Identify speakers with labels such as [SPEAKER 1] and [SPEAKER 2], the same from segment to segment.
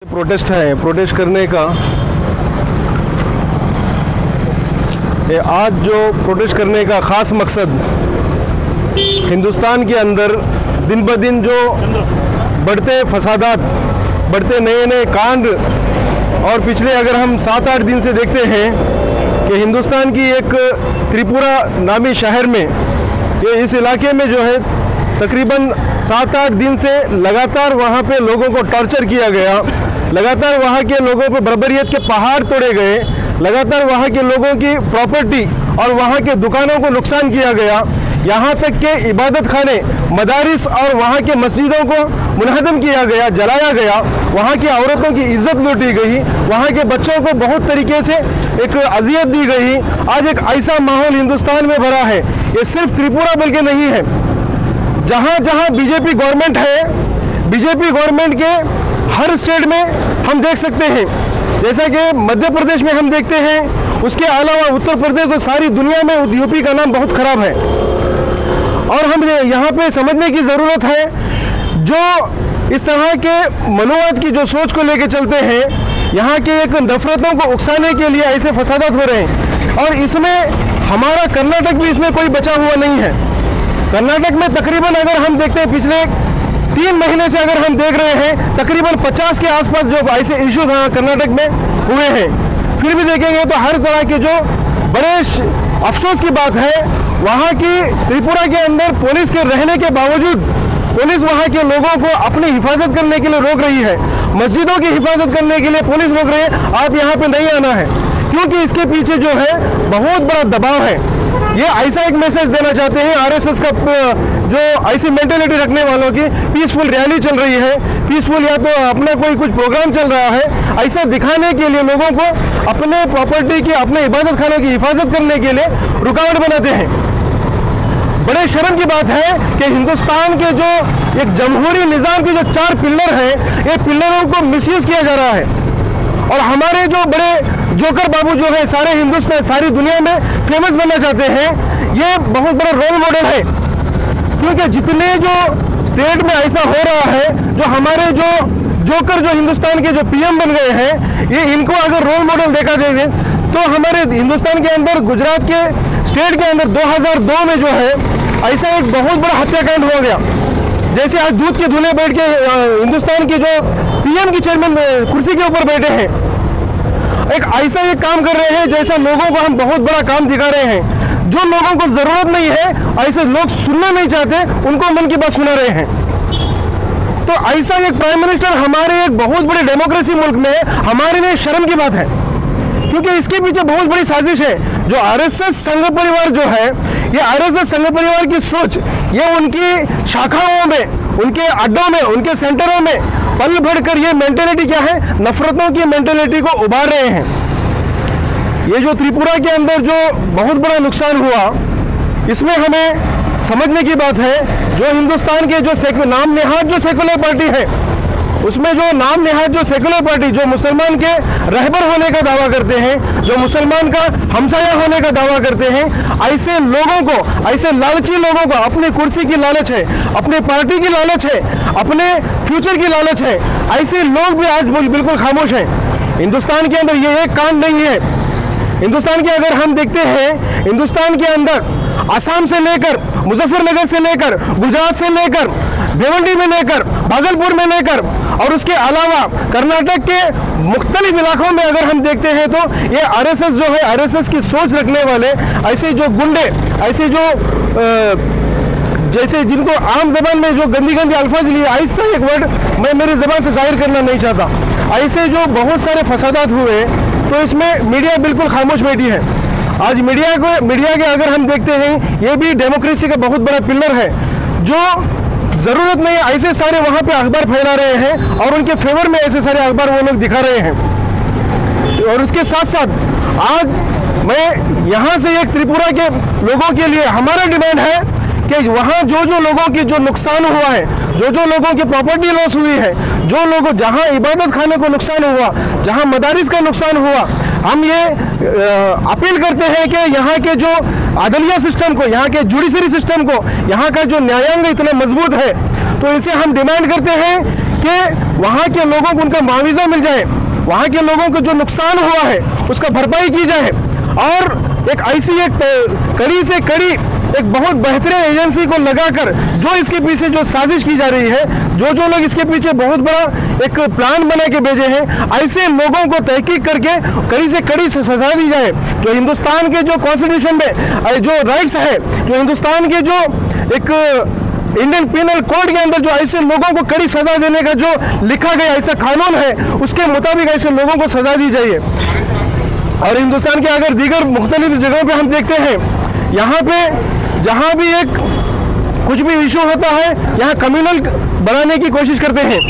[SPEAKER 1] Protest है, protest करने का आज जो प्रोटेस्ट करने का ख़ास मकसद हिंदुस्तान के अंदर दिन ब दिन जो बढ़ते फसादात, बढ़ते नए नए कांड और पिछले अगर हम 7-8 दिन से देखते हैं कि हिंदुस्तान की एक त्रिपुरा नामी शहर में ये इस इलाके में जो है तकरीबन 7-8 दिन से लगातार वहाँ पे लोगों को टॉर्चर किया गया, लगातार वहाँ के लोगों पर बर्बरियत के पहाड़ तोड़े गए, लगातार वहाँ के लोगों की प्रॉपर्टी और वहाँ के दुकानों को नुकसान किया गया, यहाँ तक के इबादत खाने, मदारिस और वहाँ के मस्जिदों को मुनहदम किया गया, जलाया गया, वहाँ की औरतों की इज्जत लूटी गई, वहाँ के बच्चों को बहुत तरीके से एक अजियत दी गई। आज एक ऐसा माहौल हिंदुस्तान में भरा है, ये सिर्फ त्रिपुरा बल्कि नहीं है, जहाँ जहाँ बीजेपी गवर्नमेंट है, बीजेपी गवर्नमेंट के हर स्टेट में हम देख सकते हैं, जैसा कि मध्य प्रदेश में हम देखते हैं, उसके अलावा उत्तर प्रदेश और सारी दुनिया में यूपी का नाम बहुत ख़राब है। और हम यहाँ पे समझने की ज़रूरत है, जो इस तरह के मनोवाद की जो सोच को लेके चलते हैं, यहाँ के एक नफरतों को उकसाने के लिए ऐसे फसादात हो रहे हैं। और इसमें हमारा कर्नाटक भी इसमें कोई बचा हुआ नहीं है। कर्नाटक में तकरीबन अगर हम देखते हैं पिछले 3 महीने से अगर हम देख रहे हैं तकरीबन 50 के आसपास जो ऐसे इश्यूज कर्नाटक में हुए हैं। फिर भी देखेंगे तो हर तरह के जो बड़े अफसोस की बात है, वहाँ की त्रिपुरा के अंदर पुलिस के रहने के बावजूद पुलिस वहाँ के लोगों को अपनी हिफाजत करने के लिए रोक रही है, मस्जिदों की हिफाजत करने के लिए पुलिस रोक रही है, आप यहाँ पे नहीं आना है, क्योंकि इसके पीछे जो है बहुत बड़ा दबाव है। ये ऐसा एक मैसेज देना चाहते हैं आरएसएस का, जो ऐसी मेंटेलिटी रखने वालों की पीसफुल रैली चल रही है, पीसफुल या तो अपना कोई कुछ प्रोग्राम चल रहा है, ऐसा दिखाने के लिए लोगों को अपने प्रॉपर्टी की, अपने इबादत खानों की हिफाजत करने के लिए रुकावट बनाते हैं। बड़े शर्म की बात है कि हिंदुस्तान के जो एक जमहूरी निज़ाम के जो 4 पिलर हैं, ये पिलरों को मिसयूज़ किया जा रहा है। और हमारे जो बड़े जोकर बाबू जो है सारे हिंदुस्तान, सारी दुनिया में फेमस बनना चाहते हैं, ये बहुत बड़ा रोल मॉडल है, क्योंकि जितने जो स्टेट में ऐसा हो रहा है, जो हमारे जो जोकर जो हिंदुस्तान के जो पीएम बन गए हैं, ये इनको अगर रोल मॉडल देखा जाए तो हमारे हिंदुस्तान के अंदर गुजरात के स्टेट के अंदर 2002 में जो है ऐसा एक बहुत बड़ा हत्याकांड हो गया। जैसे आज दूध के दूल्हे बैठ के हिंदुस्तान के जो पीएम की चेयरमैन कुर्सी के ऊपर बैठे हैं, एक ऐसा एक काम कर रहे हैं जैसा लोगों को हम बहुत बड़ा काम दिखा रहे हैं। जो लोगों को जरूरत नहीं है, ऐसे लोग सुनना नहीं चाहते, उनको मन की बात सुना रहे हैं। तो ऐसा एक प्राइम मिनिस्टर हमारे एक बहुत बड़े डेमोक्रेसी मुल्क में है, हमारे लिए शर्म की बात है, क्योंकि इसके पीछे बहुत बड़ी साजिश है। जो आरएसएस संघ परिवार जो है, ये आरएसएस संघ परिवार की सोच, ये उनकी शाखाओं में, उनके अड्डों में, उनके सेंटरों में पल बढ़कर ये मेंटेलिटी क्या है, नफरतों की मेंटेलिटी को उभार रहे हैं। ये जो त्रिपुरा के अंदर जो बहुत बड़ा नुकसान हुआ, इसमें हमें समझने की बात है, जो हिंदुस्तान के जो नाम नेहाद जो सेकुलर पार्टी है, उसमें जो नाम नेहाद जो सेकुलर पार्टी जो मुसलमान के रहबर होने का दावा करते हैं, जो मुसलमान का हमसाया होने का दावा करते हैं, ऐसे लोगों को, ऐसे लालची लोगों को अपनी कुर्सी की लालच है, अपनी पार्टी की लालच है, अपने फ्यूचर की लालच है, ऐसे लोग भी आज बिल्कुल खामोश हैं। हिंदुस्तान के अंदर ये एक कांड नहीं है। हिंदुस्तान के अगर हम देखते हैं, हिंदुस्तान के अंदर असम से लेकर, मुजफ्फरनगर से लेकर, गुजरात से लेकर, भिवंडी में लेकर, भागलपुर में लेकर और उसके अलावा कर्नाटक के मुख्तलिफ इलाकों में अगर हम देखते हैं तो ये आरएसएस जो है, आरएसएस की सोच रखने वाले ऐसे जो गुंडे, ऐसे जो जैसे जिनको आम जबान में जो गंदी गंदी अल्फाज लिए, ऐसा एक वर्ड मैं मेरी जबान से जाहिर करना नहीं चाहता, ऐसे जो बहुत सारे फसादात हुए, तो इसमें मीडिया बिल्कुल खामोश बैठी है। आज मीडिया के अगर हम देखते हैं, ये भी डेमोक्रेसी का बहुत बड़ा पिलर है, जो ज़रूरत नहीं ऐसे सारे वहाँ पे अखबार फैला रहे हैं और उनके फेवर में ऐसे सारे अखबार वो लोग दिखा रहे हैं। और उसके साथ साथ आज मैं यहाँ से एक त्रिपुरा के लोगों के लिए हमारा डिमांड है कि वहाँ जो जो लोगों की जो नुकसान हुआ है, जो जो लोगों की प्रॉपर्टी लॉस हुई है, जो लोगों जहाँ इबादत खाने को नुकसान हुआ, जहाँ मदारिस का नुकसान हुआ, हम ये अपील करते हैं कि यहाँ के जो अदलिया सिस्टम को, यहाँ के जुडिशरी सिस्टम को, यहाँ का जो न्यायांग इतना मजबूत है, तो इसे हम डिमांड करते हैं कि वहाँ के लोगों को उनका मुआवजा मिल जाए, वहाँ के लोगों को जो नुकसान हुआ है उसका भरपाई की जाए, और एक ऐसी एक कड़ी से कड़ी एक बहुत बेहतरीन एजेंसी को लगाकर जो इसके पीछे जो साजिश की जा रही है, जो लोग इसके पीछे बहुत बड़ा एक प्लान बना के भेजे हैं, ऐसे लोगों को तहकीक करके कड़ी से कड़ी सजा दी जाए। जो हिंदुस्तान के जो कॉन्स्टिट्यूशन में जो राइट्स है, जो हिंदुस्तान के जो एक इंडियन पिनल कोड के अंदर जो ऐसे लोगों को कड़ी सजा देने का जो लिखा गया ऐसा कानून है, उसके मुताबिक ऐसे लोगों को सजा दी जाइए। और हिंदुस्तान के अगर दीगर मुख्तलिफ जगहों पे हम देखते हैं, यहाँ पे जहाँ भी एक कुछ भी इशू होता है, यहाँ कम्युनल बनाने की कोशिश करते हैं।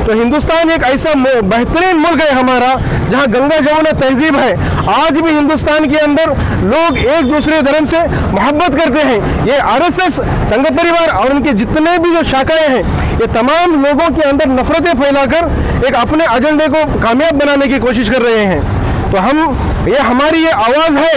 [SPEAKER 1] तो हिंदुस्तान एक ऐसा बेहतरीन मुल्क है हमारा, जहाँ गंगा जमुना तहजीब है। आज भी हिंदुस्तान के अंदर लोग एक दूसरे धर्म से मोहब्बत करते हैं। ये आरएसएस, संघ परिवार और उनके जितने भी जो शाखाएं हैं, ये तमाम लोगों के अंदर नफरतें फैलाकर एक अपने एजेंडे को कामयाब बनाने की कोशिश कर रहे हैं। तो हमारी ये आवाज़ है,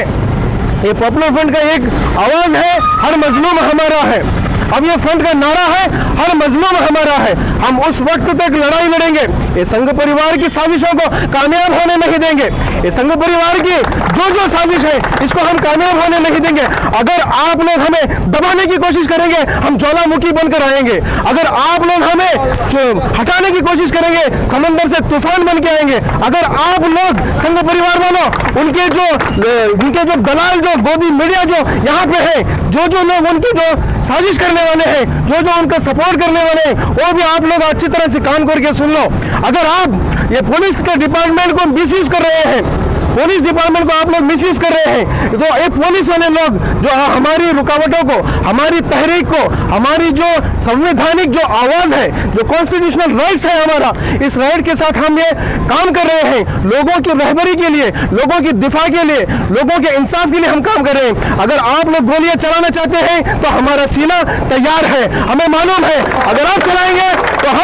[SPEAKER 1] ये पॉपुलर फ्रंट का एक आवाज़ है, हर मजलूम हमारा है। अब ये फ्रंट का नारा है, हर मजलूम हमारा है। हम उस वक्त तक लड़ाई लड़ेंगे, ये संघ परिवार की साजिशों को कामयाब होने नहीं देंगे। ये संघ परिवार की जो साजिश है, इसको हम कामयाब होने नहीं देंगे। अगर आप लोग हमें दबाने की कोशिश करेंगे, हम ज्वालामुखी बनकर आएंगे। अगर आप लोग हमें हटाने की कोशिश करेंगे, समंदर से तूफान बन के आएंगे। अगर आप लोग संघ परिवार वालों, उनके जो दलाल, जो गोदी मीडिया जो यहाँ पे है, जो लोग उनकी जो साजिश करने वाले हैं, जो उनका सपोर्ट करने वाले हैं, वो भी आप लोग अच्छी तरह से कान खोल के सुन लो। अगर आप ये पुलिस के डिपार्टमेंट को मिसयूज कर रहे हैं, पुलिस डिपार्टमेंट को आप लोग मिसयूज कर रहे हैं, तो ये पुलिस वाले लोग जो हमारी रुकावटों को, हमारी तहरीक को, हमारी जो संवैधानिक जो आवाज़ है, जो कॉन्स्टिट्यूशनल राइट्स है हमारा, इस राइट के साथ हम ये काम कर रहे हैं। लोगों की रहबरी के लिए, लोगों की दिफा के लिए, लोगों के इंसाफ के लिए हम काम कर रहे हैं। अगर आप लोग गोलियां चलाना चाहते हैं तो हमारा सीना तैयार है, हमें मालूम है। अगर आप चलाएंगे तो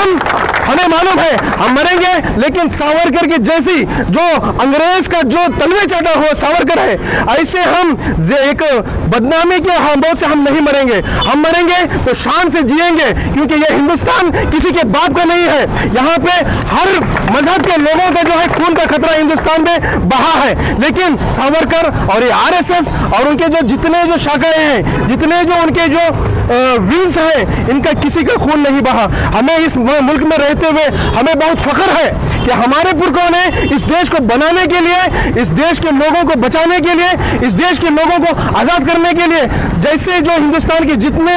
[SPEAKER 1] हमें मालूम है हम मरेंगे, लेकिन सावरकर की जैसी जो अंग्रेज का जो तलवे चाटा हुआ सावरकर है, ऐसे हम एक बदनामी के हाथों से हम नहीं मरेंगे। हम मरेंगे तो शान से जिएंगे, क्योंकि ये हिंदुस्तान किसी के बाप का नहीं है। यहाँ पे हर मजहब के लोगों का जो है खून का खतरा हिंदुस्तान में बहा है, लेकिन सावरकर और ये आरएसएस और उनके जो जितने जो शाखाएं हैं, जितने जो उनके जो विंग्स हैं, इनका किसी का खून नहीं बहा। हमें इस मुल्क में रहते हुए हमें बहुत फख्र है कि हमारे पुरखों ने इस देश को बनाने के लिए, इस देश के लोगों को बचाने के लिए, इस देश के लोगों को आज़ाद करने के लिए, जैसे जो हिंदुस्तान के जितने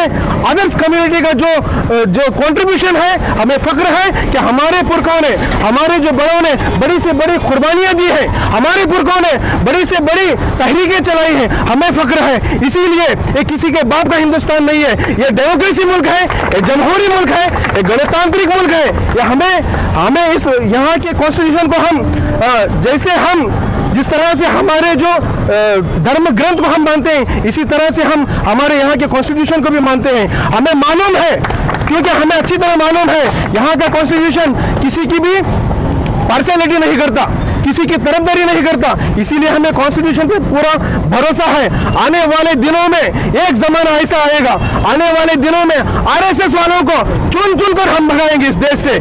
[SPEAKER 1] अदर्स कम्युनिटी का जो कंट्रीब्यूशन है, हमें फख्र है कि हमारे पुरखों ने, हमारे जो बड़ों ने बड़ी से बड़ी कुर्बानियाँ दी हैं, हमारे पुरखों ने बड़ी से बड़ी तहरीकें चलाई हैं, हमें फख्र है। इसीलिए ये किसी के बाप का हिंदुस्तान नहीं है, ये डेमोक्रेसी मुल्क है, ये जमहूरी मुल्क है, ये गणतांत्रिक मुल्क है। ये हमें इस यहाँ के कॉन्स्टिट्यूशन को हम जैसे हम जिस तरह से हमारे जो धर्म ग्रंथ को हम मानते हैं, इसी तरह से हम हमारे यहाँ के कॉन्स्टिट्यूशन को भी मानते हैं। हमें मालूम है, क्योंकि हमें अच्छी तरह मालूम है, यहाँ का कॉन्स्टिट्यूशन किसी की भी पार्शियलिटी नहीं करता, किसी की तरफदारी नहीं करता। इसीलिए हमें कॉन्स्टिट्यूशन पे पूरा भरोसा है। आने वाले दिनों में एक जमाना ऐसा आएगा, आने वाले दिनों में आरएसएस वालों को चुन कर हम भगाएंगे इस देश से,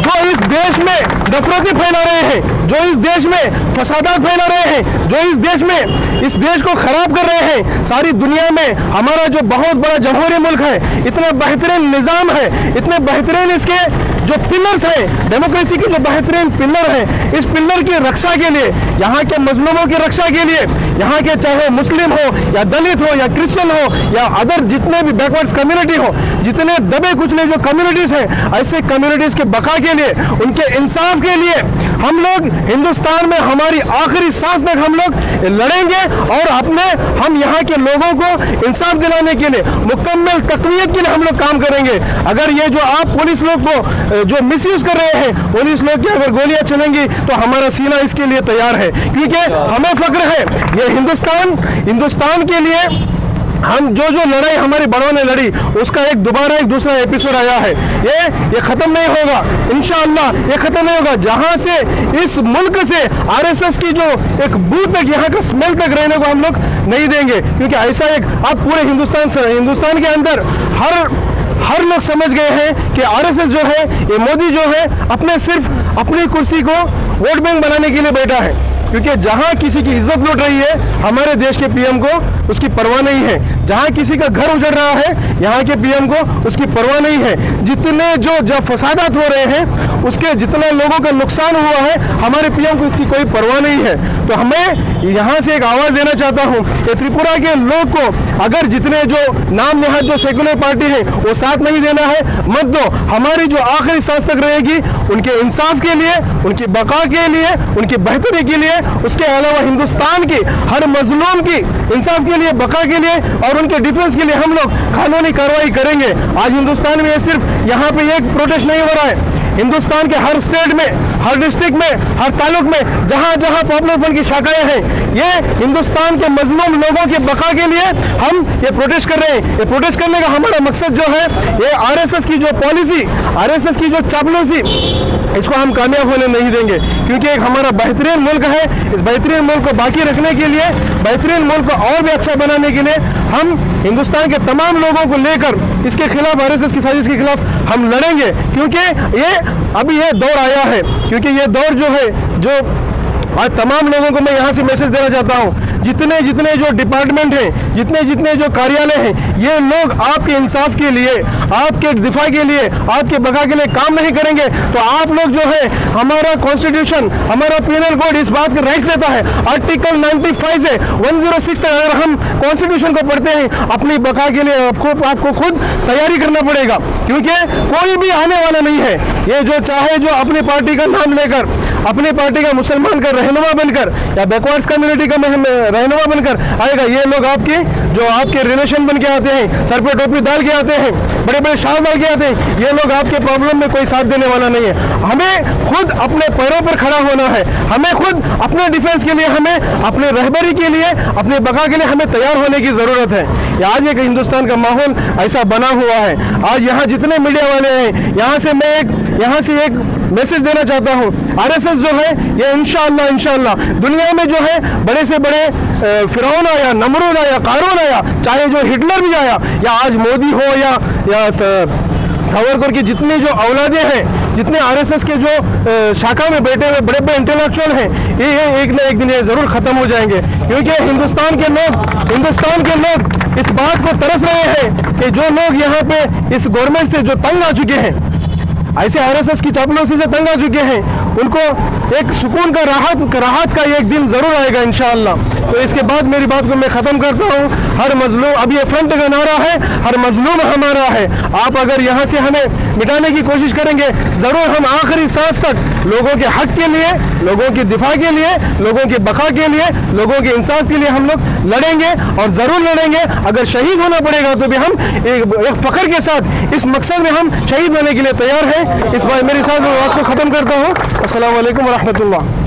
[SPEAKER 1] जो इस देश में नफरतें फैला रहे हैं, जो इस देश में फसादात फैला रहे हैं, जो इस देश को खराब कर रहे हैं। सारी दुनिया में हमारा जो बहुत बड़ा जमहूरी मुल्क है, इतना बेहतरीन निज़ाम है, इतने बेहतरीन इसके जो पिलर्स हैं, डेमोक्रेसी के जो बेहतरीन पिलर हैं, इस पिलर की रक्षा के लिए, यहाँ के मजलूमों की रक्षा के लिए, यहाँ के चाहे मुस्लिम हो या दलित हो या क्रिश्चियन हो या अदर जितने भी बैकवर्ड्स कम्युनिटी हो, जितने दबे कुचले जो कम्युनिटीज़ हैं, ऐसे कम्युनिटीज़ के बका के लिए, उनके इंसाफ के लिए हम लोग हिंदुस्तान में हमारी आखिरी सांस तक हम लोग लड़ेंगे और हम यहाँ के लोगों को इंसाफ दिलाने के लिए, मुकम्मल तक़वियत के लिए हम लोग काम करेंगे। अगर ये जो आप पुलिस लोग को जो मिसयूज कर रहे हैं, पुलिस लोग की अगर गोलियां चलेंगी तो हमारा सीना इसके लिए तैयार है, क्योंकि हमें फख्र है ये हिंदुस्तान के लिए हम जो लड़ाई हमारे बड़ों ने लड़ी, उसका एक दूसरा एपिसोड आया है। ये खत्म नहीं होगा, इंशाअल्लाह ये खत्म नहीं होगा। जहां से इस मुल्क से आरएसएस की जो एक बूथ तक, यहाँ का स्मेल तक रहने को हम लोग नहीं देंगे, क्योंकि ऐसा एक अब पूरे हिंदुस्तान के अंदर हर लोग समझ गए हैं कि आरएसएस जो है, ये मोदी जो है, सिर्फ अपनी कुर्सी को वोट बैंक बनाने के लिए बैठा है। क्योंकि जहां किसी की इज्जत लूट रही है हमारे देश के पीएम को उसकी परवाह नहीं है। जहां किसी का घर उजड़ रहा है यहाँ के पीएम को उसकी परवाह नहीं है। जितने जब फसादात हो रहे हैं उसके जितना लोगों का नुकसान हुआ है हमारे पीएम को इसकी कोई परवाह नहीं है। तो हमें यहाँ से एक आवाज़ देना चाहता हूँ कि त्रिपुरा के लोग को अगर जितने जो नाम नेहाद जो सेकुलर पार्टी है वो साथ नहीं देना है, मत दो। हमारी जो आखिरी सांस तक रहेगी उनके इंसाफ के लिए, उनकी बका के लिए, उनकी बेहतरी के लिए, उसके अलावा हिंदुस्तान की हर मजलूम की इंसाफ के लिए, बका के लिए और उनके डिफेंस के लिए हम लोग कानूनी कार्रवाई करेंगे। आज हिंदुस्तान में ये सिर्फ यहाँ पे एक प्रोटेस्ट नहीं हो रहा है, हिंदुस्तान के हर स्टेट में, हर डिस्ट्रिक्ट में, हर तालुक में जहाँ जहाँ पॉपुलर फ्रंट की शाखाएं हैं, ये हिंदुस्तान के मजलूम लोगों के बका के लिए हम ये प्रोटेस्ट कर रहे हैं। ये प्रोटेस्ट करने का हमारा मकसद जो है, ये आरएसएस की जो पॉलिसी, आरएसएस की जो चापलूसी, इसको हम कामयाब होने नहीं देंगे। क्योंकि एक हमारा बेहतरीन मुल्क है, इस बेहतरीन मुल्क को बाकी रखने के लिए, बेहतरीन मुल्क को और भी अच्छा बनाने के लिए हम हिंदुस्तान के तमाम लोगों को लेकर इसके खिलाफ, आरएसएस की साजिश के खिलाफ हम लड़ेंगे। क्योंकि ये अभी ये दौर आया है, क्योंकि ये दौर जो है, जो आज तमाम लोगों को मैं यहाँ से मैसेज देना चाहता हूँ, जितने जितने जो डिपार्टमेंट हैं, जितने जितने जो कार्यालय हैं, ये लोग आपके इंसाफ के लिए, आपके दिफा के लिए, आपके बका के लिए काम नहीं करेंगे तो आप लोग जो है, हमारा कॉन्स्टिट्यूशन, हमारा पीनल कोड इस बात का राइट्स देता है, आर्टिकल 95 से 106 तक अगर हम कॉन्स्टिट्यूशन को पढ़ते हैं, अपनी बका के लिए आपको खुद तैयारी करना पड़ेगा। क्योंकि कोई भी आने वाला नहीं है, ये जो चाहे जो अपनी पार्टी का नाम लेकर, अपनी पार्टी का मुसलमान का रहनुमा बनकर या बैकवर्ड्स कम्युनिटी का रहनुमा बनकर आएगा, ये लोग आपके रिलेशन बन के आते हैं, सर पे टोपी डाल के आते हैं, बड़े बड़े शाल डाल के आते हैं, ये लोग आपके प्रॉब्लम में कोई साथ देने वाला नहीं है। हमें खुद अपने पैरों पर खड़ा होना है, हमें खुद अपने डिफेंस के लिए, हमें अपने रहबरी के लिए, अपने बका के लिए हमें तैयार होने की ज़रूरत है। आज एक हिंदुस्तान का माहौल ऐसा बना हुआ है। आज यहाँ जितने मीडिया वाले हैं, यहाँ से एक मैसेज देना चाहता हूँ, आरएसएस जो है ये इंशाअल्लाह दुनिया में जो है बड़े से बड़े फिरौन आया, नमरूद आया, कारून आया, चाहे जो हिटलर भी आया, या आज मोदी हो या सावरकर की जितनी जो औलादे हैं, जितने आरएसएस के जो शाखा में बैठे हुए बड़े बड़े इंटेलेक्चुअल हैं, ये एक ना एक दिन ये ज़रूर ख़त्म हो जाएंगे। क्योंकि हिंदुस्तान के लोग इस बात को तरस रहे हैं कि जो लोग यहाँ पे इस गवर्नमेंट से जो तंग आ चुके हैं, ऐसे आरएसएस की चापलूसी से तंग आ चुके हैं, उनको एक सुकून का राहत का एक दिन ज़रूर आएगा इंशाअल्लाह। तो इसके बाद मेरी बात को मैं ख़त्म करता हूँ। हर मजलूम, अब ये फ्रंट का नारा है, हर मजलूम हमारा है। आप अगर यहाँ से हमें मिटाने की कोशिश करेंगे, ज़रूर हम आखिरी सांस तक लोगों के हक के लिए, लोगों की दिफा के लिए, लोगों के बका के लिए, लोगों के इंसाफ के लिए हम लोग लड़ेंगे और ज़रूर लड़ेंगे। अगर शहीद होना पड़ेगा तो भी हम एक फ़ख्र के साथ इस मकसद में हम शहीद होने के लिए तैयार हैं। इस बार मेरे साथ बात को ख़त्म करता हूँ। अस्सलाम वालेकुम व रहमतुल्लाह।